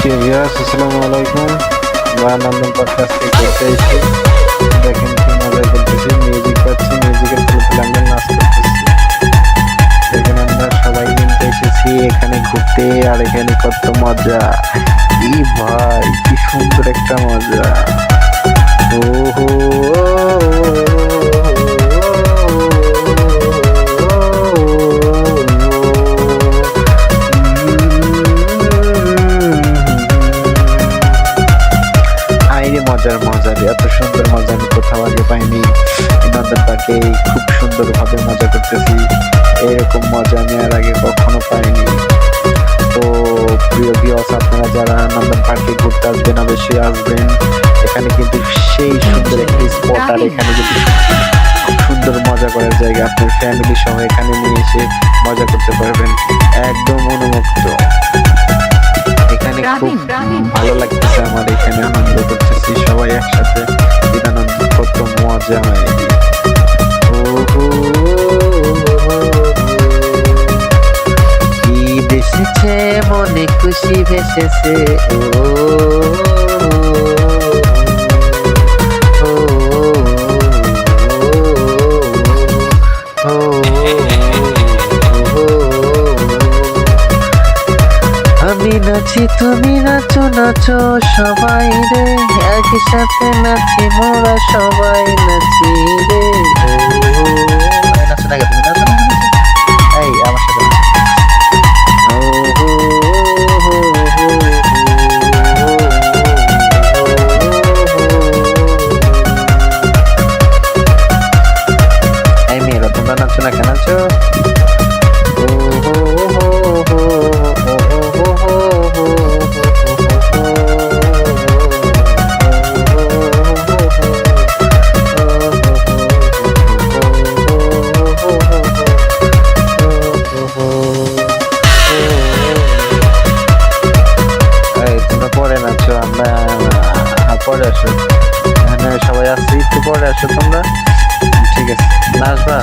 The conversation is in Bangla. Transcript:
প্রিয় ভিউয়ার্স, আসসালামু আলাইকুম। নন্দন পডকাস্ট থেকে করতে এসেছি। দেখেন কি মজা করতেছি, মিউজিক পাচ্ছি, মিউজিকের তালে আমরা নাচ করতেছি। এখানে আমরা সবাই কিন্তু এসেছি এখানে ঘুরতে, আর এখানে কত মজা। ই ভাই, কি সুন্দর একটা মজা। ওহো মজার এত সুন্দর মজা আমি কোথাও আগে পাইনি। নন্দন পার্কে খুব সুন্দর ভাবে মজা করতেছি, এরকম মজা আমি আর আগে কখনো পাইনি। তো প্রিয় ভিউয়ার্স, আপনারা যারা নন্দন পার্কে ঘুরতে আসবেন অবশ্যই আসবেন। এখানে কিন্তু সেই সুন্দর একটি স্পট, আর এখানে কিন্তু খুব সুন্দর মজা করার জায়গা। আপনার ফ্যামিলি সহ এখানে নিয়ে এসে মজা করতে পারবেন, একদম অনুমুক্ত। এখানে খুব ভালো লাগতেছে আমার, এখানে আনন্দ করতেছি সবাই একসাথে। আনন্দ কত মজা হয়। ঈদ এসেছে, মনে খুশি ভেসেছে। আমি নাচি, তুমি নাচো নাচো সবাই রে, একসাথে নাচি মোরা সবাই নাচি রে। নাচো না, তুমি নাচো না, এই আমার সাথে এই মেয়েরা, তোমরা নাচো না, কেন নাচো? পরে নাচো, আমরা পরে আসো, এখানে সবাই আসছি, একটু পরে আসো তোমরা, ঠিক আছে? নাচবা?